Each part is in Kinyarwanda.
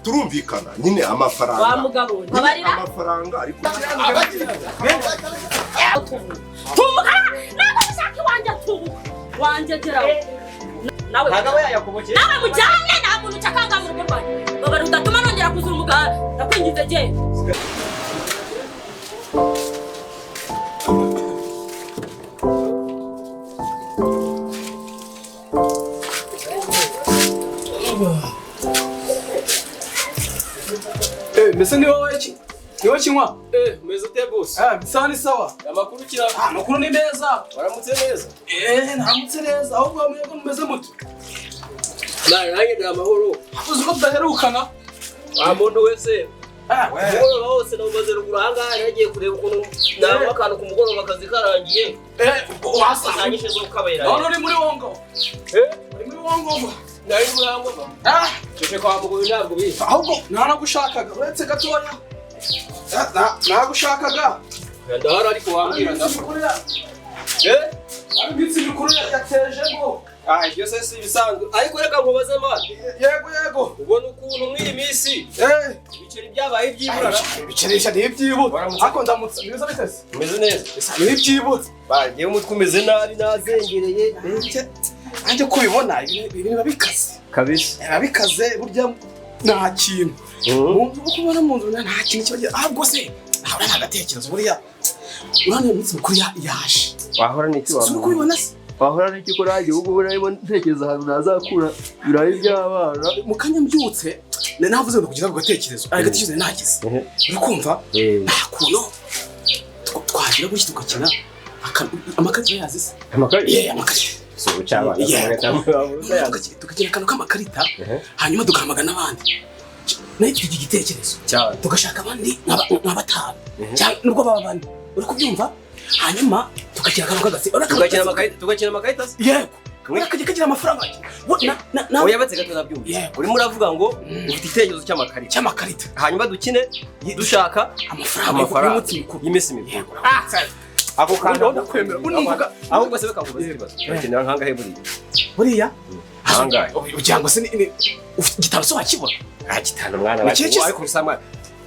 turumvikana nyine amafaranga wa mugabo ntabarira amafaranga ariko tumuka nako ushaka wanje gera nawe nagawe yakoboke nawe mujyane nta muntu ucakanga mu rugo rwanjye baba rudatuma nongera kuzura umuganda ndakwingize je Mbese ni wowe iki? Ni wowe kinywa? meze ute boss? Bisa ni sawa. Amakuru kira. Amakuru ni meza. Waramutse neza? Naramutse neza. Ahubwo mwebwe mumeze muto. Nanjye ndi amahoro. Uzi ko tudaherukana? Wa muntu wese. Wewe hose namubaze ruguru ahangaha yagiye kureba ukuntu nawe akantu ku mugoroba akazi karangiye. Wasanganyije zo kabera. None uri muri wongo. Uri muri wongo. Nari muri wongo. Cece kwa mugabo ntabwo biza. Ahubwo nanagushakaga uretse gatoya. Nagushakaga. Ndahara ariko wambwira ndakurira. Abitsi bikuru yatejemo. Ibyo se si bisanzwe. Ariko reka nkubaze man. Yego. Ubona ukuntu mw'iyi minsi. Ibiceri byabaye byibura. Ibicerisha ni ibyibura. Ako ndamutse niza bitese. Umeze neza. Ni ibyibura. Bagiye umutwe umeze nabi nazengereye. Anje kubibona ibintu babikaze. Kabisa. Babikaze burya nta kintu. Umuntu ukubona mu nzu nta kintu kibagira. Ahubwo se ahora nagatekerezo buriya. Urane iminsi mikuru yaje. Wahora n'iki wa? Suri kubibona se. Wahora n'iki ko raje ubwo burayimo ntekereza ahantu nazakura birayi by'abana. Mukanya mbyutse navuze ngo kugira gatekerezo. Agatekerezo nagize. Uri kumva? Nta kuntu twagira gutya tukakina amakarita yazise. Amakarita? Amakarita. So cyabana tukakina akantu k'amakarita hanyuma dukahamagana n'abandi nayo tugira igitekerezo tugashaka abandi nk'abatanu nubwo baba bane uri kubyumva hanyuma tukakina akantu k'agase tugakina amakarita yego kakajya kagira amafaranga oya batse gato nabyumva urimo uravuga ngo ufite igitekerezo cy'amakarita hanyuma dukine dushaka amafaranga y'iminsi mikuru ako kandi ndakwemera unumvaga ahubwo se bakavuga ibibazo bakenera nkangahe buriya nkangahe ugira ngo se ni gitano so wakibona gitano mwana wacu ariko bisama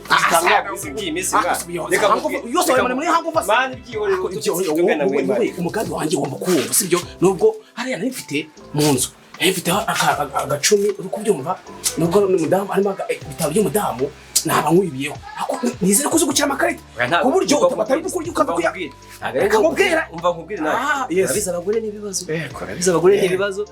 gitano by'imisi mwana reka yose wari muri hango fasa mwana byihorera umugambi wanjye wumva kuwumva sibyo nubwo hariya nifite mu nzu nifite agacumi uri kubyumva nubwo n'umudamu harimo bitabo by'umudamu naba nkwibiyeho nizere ko uzi gukina amakarita ku buryo utatari gukurya ukava kuyabwira akamubwira umva nkubwire nawe abiza abagore n'ibibazo abiza abagore n'ibibazo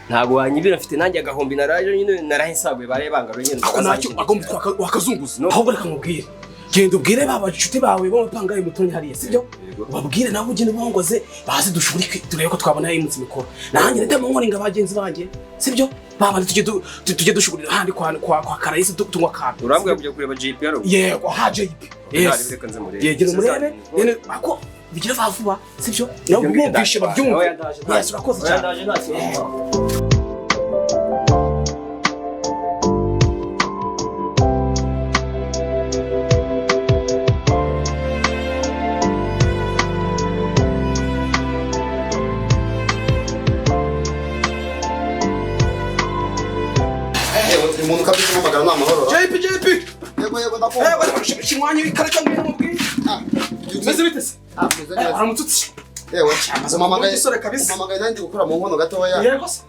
ntabwo wanyibira mfite nanjye agahombi naraje nyine narahisaguye bare bangaro nyine ako nacyo agomba wakazunguza ahubwo reka nkubwire genda ubwire baba inshuti bawe bo bapangaye mutonyi hariya sibyo babwire nabo ugende bongoze bazi dushurike turebe ko twabona imunsi mikoro nanjye ndemo nkoringa abagenzi banjye sibyo baba tujye dushugurira handi kwa karayisi tunywa kantu urambwira kujya kureba JP yaro yego ha JP yes yegera umurebe nene ako bigira vuba sibyo nawe mwumvishe babyumva yes urakoze cyane umuntu kabisa n'amagara n'amahoro JP yego ndakumva kimwanya w'ikarita ngumubwi meze bitese aramututse yewe mamagaye sore kabisa mamagaye nandi gukora mu nkono gatoya yego se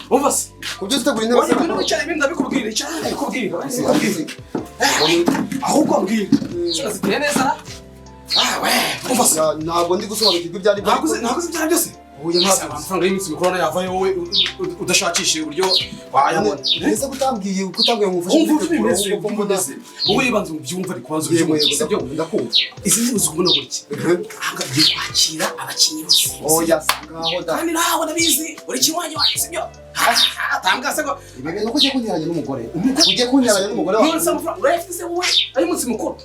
umva se kubyo tutegura intebe se wari wicaye ibindi ndabikubwira cyane kubwira ahubwo mbwira ziteye neza we umva se ntabwo ndi gusobanukirwa ibyari ntabwo byari byose uyu ntabwo amafaranga y'iminsi mikuru yavaye wowe udashakishije uburyo wayabona neza kutambwiye ngufashe umvise wowe yibanze mu byumva ariko wazo byo ndakumva izi nzibuze kubona gutya ahangagiye kwakira abakinnyi bose oya ngaho da kandi nawe nabizi uri kimwanya wacu sibyo atambwase ngo ibi bintu kujye kunyaranya n'umugore ujye kunyaranya n'umugore wawe none se amafaranga urayafite se wowe ari munsi mukuru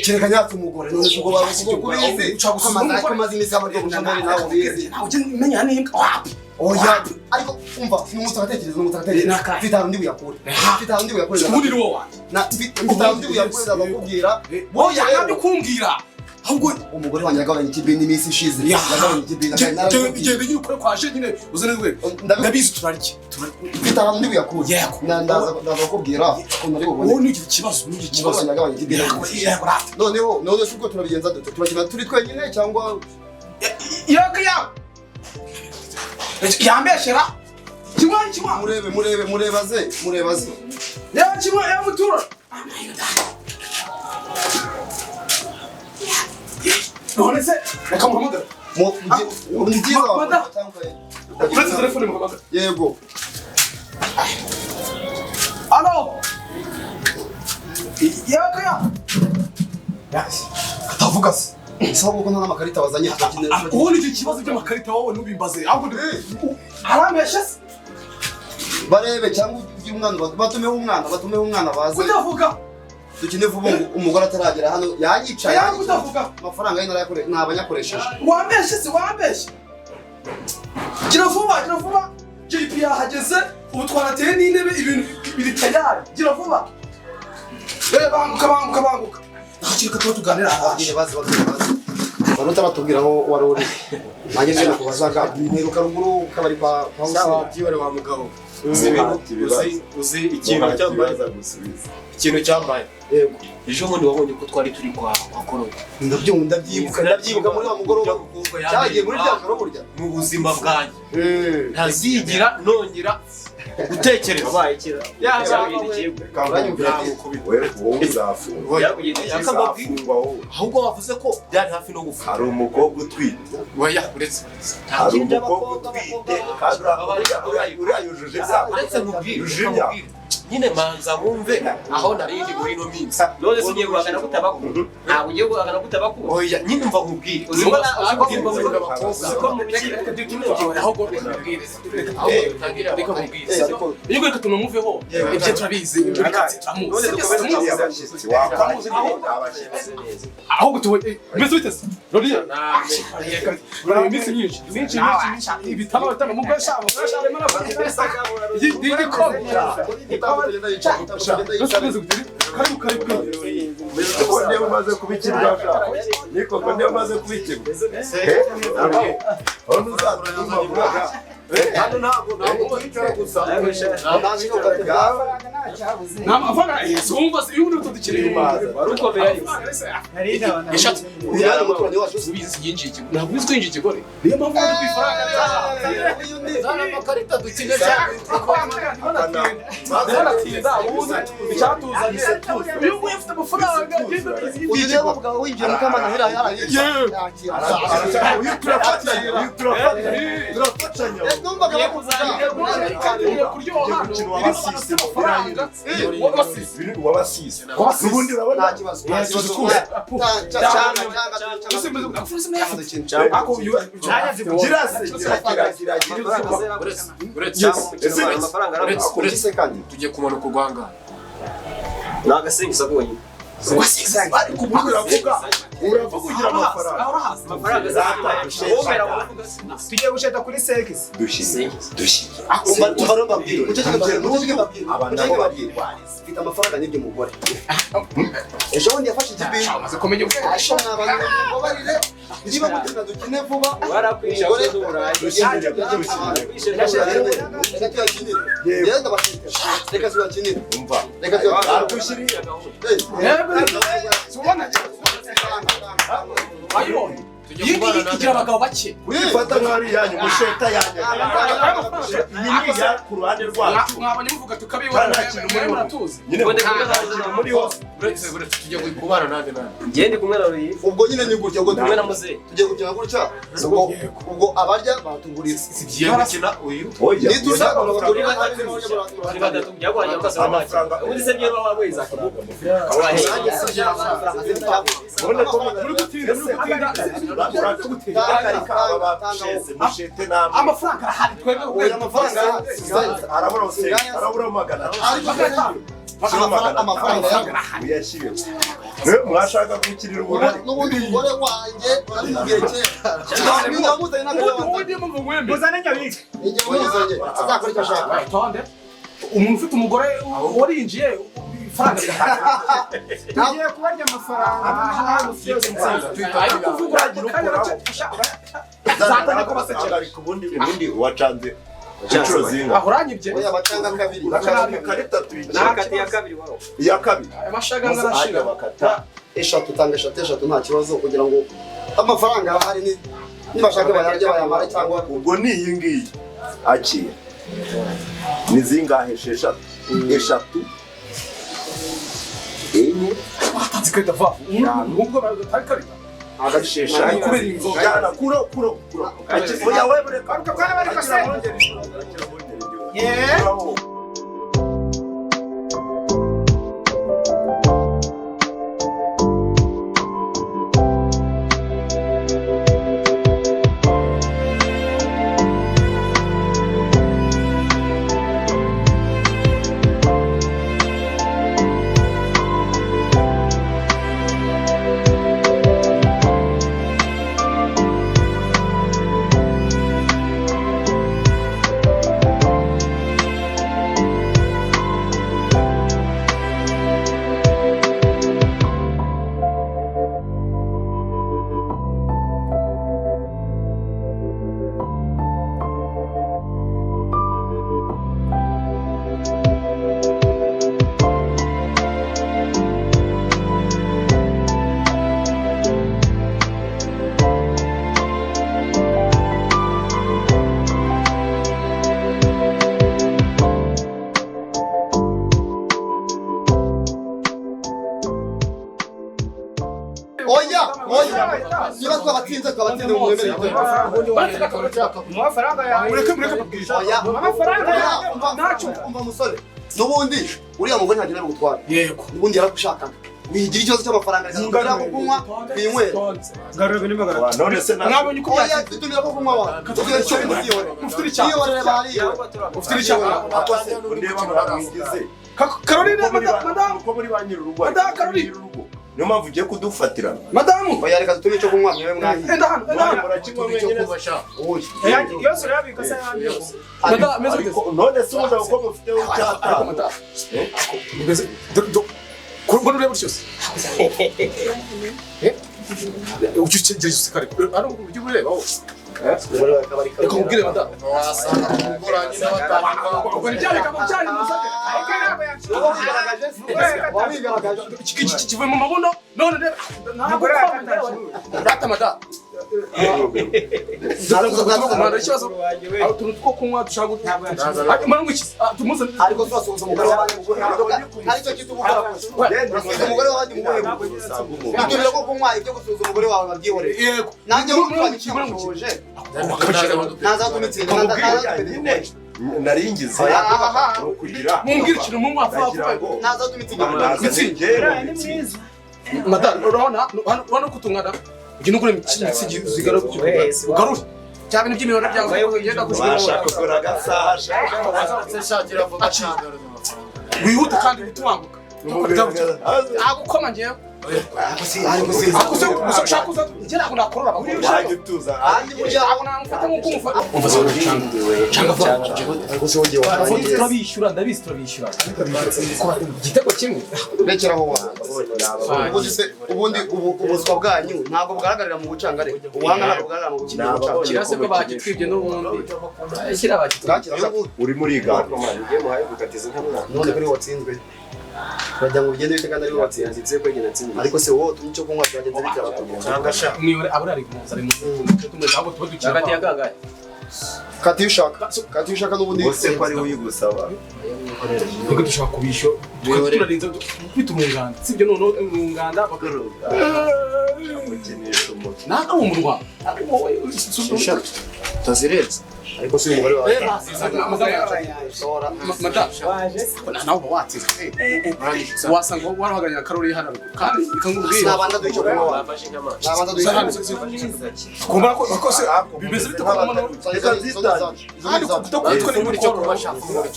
kereka nyatse umugore none se ubwo babuze uca gusamaza amazi imisamo ryo gucamara nawe ubizi ujye menya n'imbwa wapi oya ariko umva n'umunsi agatekereza vitaro ndi buyakure ubundi ni wowe na vitaro ndi buyakure ndabakubwira oya nabyo kumbwira ahubwo umugore wanjye yagabanya ikibindi iminsi ishize yagabanya ikibindi genda nyine ukore kwaje nyine uzane rwe ndabizi turarya mfite ahantu ndi buyakuye yego ndaza kubwira ukuntu ari bubone wowe n'iki kibazo yagabanya ikibindi none se ubwo turabigenza dute turakina turi twenyine cyangwa yego yambeshera kimwe murebaze ya kimwe ya mutura none se reka muhamagara ni byiza uretse telefone muhamagara yego alo yego atavuga se isaba kuko nta n'amakarita wazanye ubundi icyo kibazo by'amakarita wowe ntubimbaze ahubwo arambeshe se barebe cyangwa umwana batumeho umwana baze utavuga dukine vuba umugore ataragera hano yanyicaye utavuga amafaranga ye nabanyakoresheje wambeshe se wambeshe gira vuba JP yahageze ubu twarateye n'intebe ibintu biri tayari gira vuba banguka ntakireka tuba tuganira abagire bazi baruta batubwira aho wari uri nanjye nje kubazaga mperuka ruguru ukabari kwa sawa byibare wa mugabo uzi ikintu cyambaye yego ejo bundi wabonye ko twari turi kwa korona ndabyibuka muri wa mugoroba cyagiye muri rya karo burya mu buzima bwanjye ntazigira nongera gutekereza ahubwo wavuze ko byari hafi no gupfa hari umukobwa utwite oya uretse uriya yujuje uretse nkubwire nyine manza mwumve aho narindi muri ino minsi none se ugiye guhagana kutabakuru ntabwo ugiye guhagana kutabakuru oya nyine mva nkubwire uziko iyo reka tunamuveho ibyo turabizi ahubwo tubone mbese bitese roriya iminsi myinshi ibitabo mu bwashabo niba umaze kubikirwa niko niba umaze kubikirwa hano ntabwo wicara gusa nta mafaranga wumva se iyo umuntu tudukiriye wari ukomeye eshatu ubizi yinjiye ikigo ntabwo uzi ko yinjiye ikigore niyo mpamvu uri ku ifaranga zana amakarita dukine cyane ntanatinda ubuze icyatuzanye iyo uguye ufite amafaranga genda ugiye kuvuga winjiye mu kamana hera turafatanya numvaga bakuzanye wabasise ubundi urabona nta kibazo tugiye kumanuka urwanga nagasingiza bonyine ariko ubundi uravuga ugira amafaranga tugiye gusheta kuri sekisi dushyire mfite amafaranga n'ibyo mugore ejo bundi yafashe ikibindi amaze kumenya ubwenge babarire niba mutuna dukine vuba warakwisha reka tuyakinire umva reka tuyakinire dushyire igira abagabo bake uyifata nk'ari yanyu musheta yanyu iyi ni iya ku ruhande rwacu mwabonye muvuga tukabibona muratuzi nyine muri hose uretse tujya kubana nande ngende kumwe na Ruriye ubwo nyine ni gutya ubwo kumwe na Muze tugiye gukina gutya ubwo abarya batugurira sigiye gukina uyu oya niturya turi batatu byagwanye akazi amafaranga ubundi se byo baba weza ubona ko muri gutinda amafaranga arahari twebwe amafaranga arabura magana amafaranga uyashyire mwashaka gukirira ubunani n'ubundi umugore wanjye baramubwiye kera muzane nyabiki igihe umuzanye azakora icyo ashaka umuntu ufite umugore warinjiye amafaranga tugiye kubarya amafaranga ariko kuvuga uzatanye ko basekera ariko ubundi wacanze inshuro zinga ahoranyibye oya bacanga kabiri bakaba karita tuyikira nakati ya kabiri wao iya kabiri amashaga ngarashira bakata eshatu tanga eshatu nta kibazo kugira ngo amafaranga ahari nibashaka bayarya bayamara cyangwa ubwo ni iyi ngiyi akira ni zingahe eshatu enye atanze karita va nubwo batari karita agashesha kubera inzoga jana kuro oya wewe reka Bwana bari kase. niba twabatsinze mu mwemere Amafaranga yawe. mureke kubwisha Amafaranga yawe. ntacyo umva musore n'ubundi uriya mugore ntagira gutwara yego ubundi yaragushakaga wigira ikibazo cy'amafaranga ngira ko kunywa kwinywera Garebe nimagara. none se mwabonye uko oya tutumira ko kunywa wa tugira cyo mutiyore ufite icyaha yore bari ufite icyaha akose ndeba muramwigize Caroline madame uko muri ba nyir'urugo Madame Caroline. niyo mpamvu ugiye kudufatira madame oya reka tutumire cyo kunywa mwewe mwanyi enda hano murakinywa mwenyine Yose urabika se yandi yose. madame meze ariko none se ubundi uko mufiteho icyata meze kurbo rureba cyose ucyucengera cyose kare ari uburyo bureba wose reka mubwire madame ubwo ni cyane kaba cyane musake iki kivuye mu mabuno none reba ntabwo rata madame ntabwo ikibazo aho tuntu two kunywa dushaka ariko iki tumuzane ariko twasuhuza umugore w'abandi aricyo kitubukora urasuhuza umugore w'abandi mutumire ko kunywa ibyo gusuhuza umugore wawe babyihorere yego nanjye mutwandikishije nazadumitsinda naringize kugira mumbwire ikintu mu mwafa madame urabona ko tungana ujye nugura zigara ugarure cyane n'iby'imibare byawe ugenda kugura agasaha wihute kandi uhite wambuka agukoma njyewe ushaka uza njye ntabwo nakorora abagore wajya utuza ntabwo namufata nk'uko umufata turabishyura ndabizi turabishyura igitego kimwe rekeraho ubundi ubuswa bwanyu ntabwo bugaragarira mu bucangare ubuhanga ntabwo bugaragara mu bucangare kirase ko bagitwibye n'ubundi shyira bagitwibye uri muri igana none kuri watsinzwe bajya ngo bigende bite kandi ari watsinze ariko se wowe tumye cyo kunywa cyagenze bite mwiyore aburari kumuza ari mu tumwe ntabwo tuba dukina hagati ya kangahe kati ushaka n'ubundi bose ko ari uyigusaba niko dushaka kubisho turarinze kwita umuganda sibyo noneho umuganda bakinisha umuco naka mu Rwanda tazirenze ariko si umugore wawe nawe watsinze wasanga warahagaranya Caroline hano kandi ikangubwira nabanda ducyo kunywa nabanda ducyo kumva ko bakose bimeze bite kwa mano reka zitanye ariko kutokwitwa ni muri cyo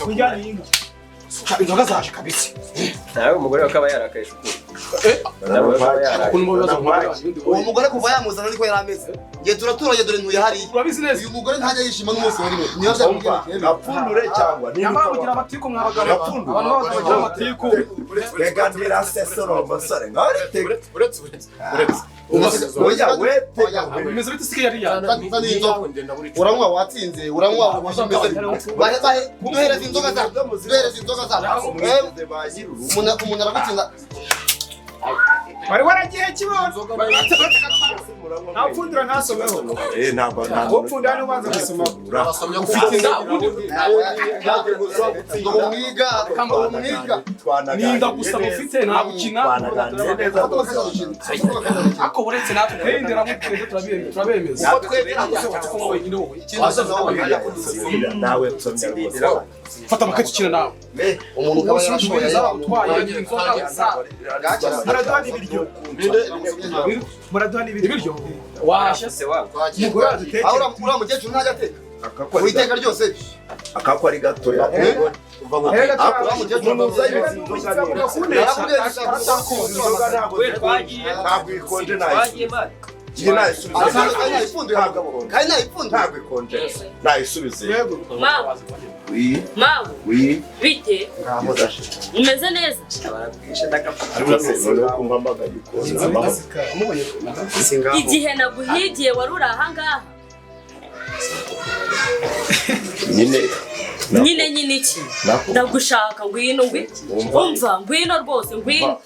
Kujyana ingi. inzoga zaje kabisa nawe umugore wakaba yarakaye shukuru uwo mugore kuva yamuzana ariko yarameze ngiye turaturanye dore ntuye hari urabizi neza uyu mugore ntajya yishima n'umunsi wari niyo apfundure cyangwa bagira amatiku mwabagabo abantu bagira amatiku rega ndira sesoro basare ngari uretse oya wete bimeze bite sikiye yari uranywa watsinze uranywa bahe duhereza inzoga za umuntu aragutsinda bari waragiye kibozo napfundura ntasomeho ntabwo upfundura n'ubanza gusoma urasomye ufite umwiga ninda gusaba ufite nta gukina ako uretse natwe kwendera mutwe turabemeza uko twebera ko wenyine wowe nawe nsomye fata makati ukina nawe umuntu ukaba yarashoye utwaye inzoga muraduha n'ibiryo muraduha n'ibiryo washya se wangu umugore adutekera uriya mukecuru ntajya ateka ku iteka ryose akako ari gatoya ntabwo ikonje nayisubize mawe bite umeze neza igihe naguhigiye wari uri ahangaha nyine iki ndagushaka ngwino umva ngwino rwose ngwino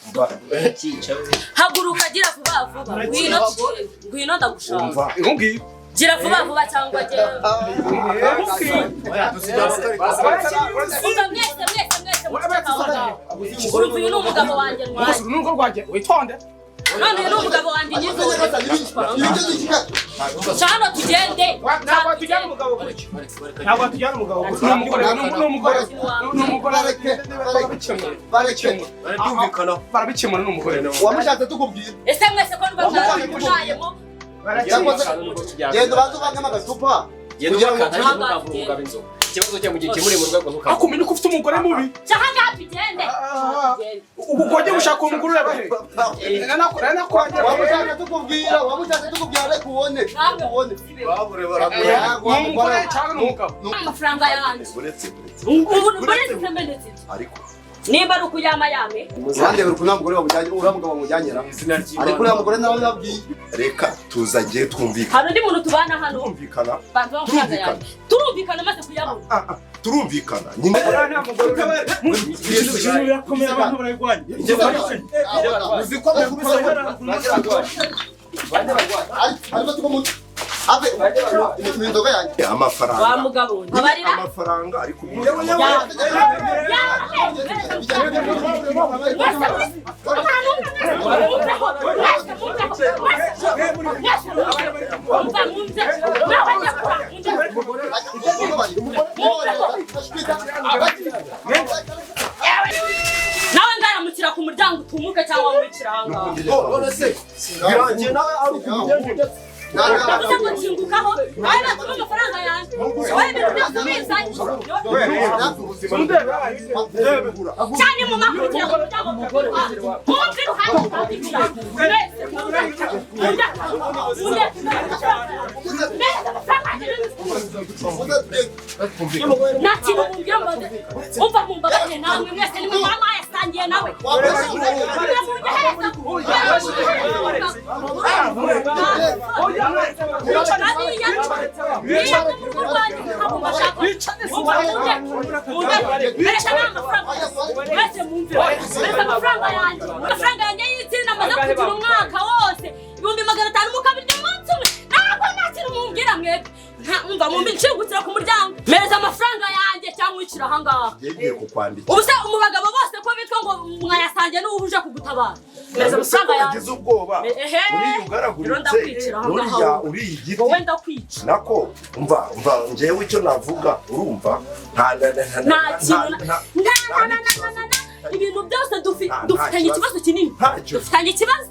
haguruka gira vuba ngwino ndagushaka gira vuba cyangwa mwese uyu ni umugabo wanjye ntwaye witonde none uyu ni umugabo wanjye nyizo cyano tugende ntabwo tujyana umugabo gutyo ntabwo tujyana umugabo gutyo barabikemura n'umugore wamushatse tukubwira ese mwese ko rwa mwayemo genda ubanze uvangamo agacupa kugira ngo ikibazo cyo mu gihe kimuri mu rwego ntuka akumenya ko ufite umugore mubi cyangwa tugende ubu koje gushaka umugore ureba he wamushatse tukubwira reka ubone umugore cyangwa n'umugabo amafaranga yanjye ubu baretse menetse nimba ari ukuyama yame urandebera ukuntu nta mugore wamujyanyera ariko uriya mugore nawe yabwiye reka tuzagiye twumvikana hari undi muntu tubana hano twumvikana bantu b'amafaranga yanjye turumvikana maze kuyabona turumvikana nyine nta mugore ibintu birakomeye abantu bararwanya uzi ko inzoga yanjye amafaranga wa mugabo ntabarira amafaranga ariko nawe ngaramukira ku muryango utumuke cyangwa wicira ahangaha birangiye nawe ari ukugenda ndavuze ngo nshingukaho nawe batuma amafaranga yanjye wowe ibintu byose ubizanye cyane mu makuru kugira ngo umuryango mwumve iruhande nta kintu mubwira ngo umva mumbabarire namwe mwese nimwe mama yasangiye nawe amafaranga yanjye y'itsina amaze kugira umwaka wose 500 mukabirya umunsi umwe ntabwo ntakiri mumbwira mwebwe umva mumbi nshingukira ku muryango meza amafaranga yanjye cyangwa wicira ahangaha ubu se umubagabo bose ko bitwa ngo mwayasangiye n'uwuje kugutabara meza amafaranga yanjye ugize ubwoba uriyugaraguritse uriya igiti wowe ndakwica nako umva njyewe icyo navuga urumva ibintu byose dufitanye ikibazo kinini dufitanye ikibazo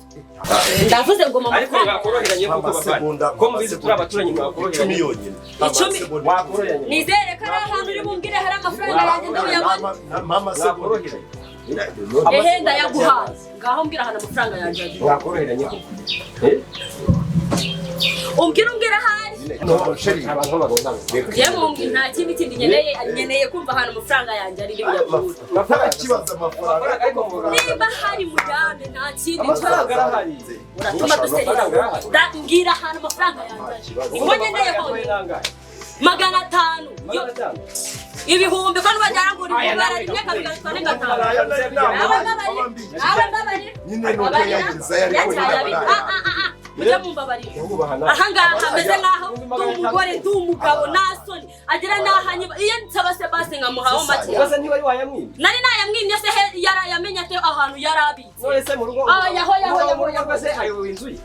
ndavuze ngo mama ariko bakoroheranye kuko bavana ko mubizi turi abaturanyi mwakoroheranye yonyine nizere ko ari ahantu uri bumbwire hari amafaranga yanjye ndabuyabona mama se bakoroheranye ehe ndayaguhaye ngaho mbwira hano amafaranga yanjye mwakoroheranye umbwira ahari yewe nta kindi nkeneye kumva hano amafaranga yanjye ari buyagura niba hari mujyane nta kindi uratuma duserera mbwira hano amafaranga yanjye ubwo nkeneye kongera 500 ibihumbi ko nubajyana ngo uri kubara rimwe kabiri gatatu gatanu nyine nuko yagize yari mujya mumbabarira ahangaha ameze nkaho ndi umugore ndi umugabo nasoni agera n'ahanyiba iyo nsaba Sebastien nkamuhaho make basa niba ari wayamwimye nari nayamwimye se yarayamenye ate ahantu yarabitse none mu rugo yaho se ayoboye inzu ye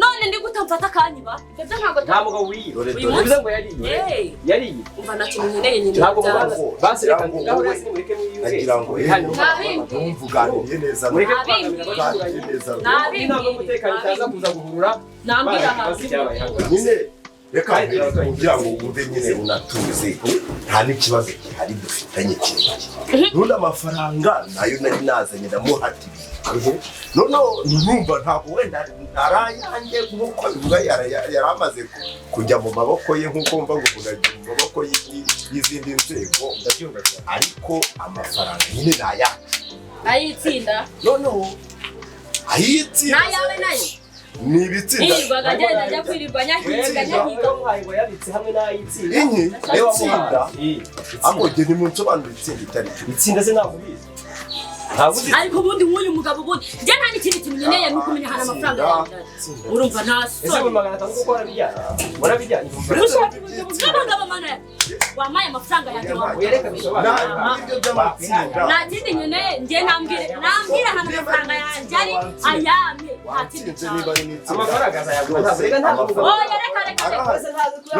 none ndi gutamfata kanyiba ibyo nta mugabo wiyibize ngo yariye umva nta kintu nkeneye nyine ntabwo basi reka ngaho rero mureke agira ngo ntumvuganire neza ntabwo umutekano utaza kuza guhurura nambwira hasi nyine reka kugira ngo wumve nyine unatuze nta n'ikibazo gihari dufitanye kirekire none amafaranga nayo nari nazanye ndamuhatiriye noneho numva ntabwo wenda narayanjye nk'uko bivuga yari amaze kujya mu maboko ye nk'uko mva ngo unagiye mu maboko y'izindi nzego ariko amafaranga nyine nayacu ayitsinda noneho ayitsinda nayawe nayo ni ibitsinda nirwaga agenda ajya kwirirwa nyahiga ngo yabitse hamwe n'ayitsinda inki itsinda ako jye nimunsobanura itsinda itari itsinda se ntabwo ubizi ariko ubundi nk'uyu mugabo ubundi njye nta n'ikindi kintu nkeneye ni ukumenya ahantu amafaranga yanjye urumva nta ese mu 500 kuko warabijyanye ushaka ubugabo mana wamaye amafaranga yanjye yereka bisobanura ibyo by'amatsinda nta kindi nkeneye njye nambwira ahantu amafaranga yanjye ari ayame nta kindi amafaranga azayagura ntabwo reka ntabwo reka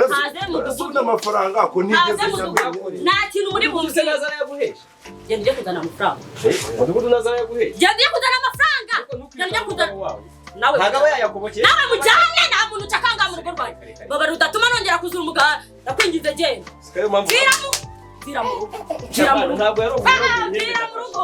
ntaze mudugudu amafaranga ko ntigeze nta kintu muri bumve nazara yaguhesha njye kuzana amafaranga mudugudu nazara yaguhesha njye kuzana amafaranga njye kuzana nawe ntabwo yayakubokeye nawe mujyane nta muntu ucakanga mu rugo rwanjye babari udatuma nongera kuzura umugara ndakwingize genda vira mu rugo ntabwo yari vira mu rugo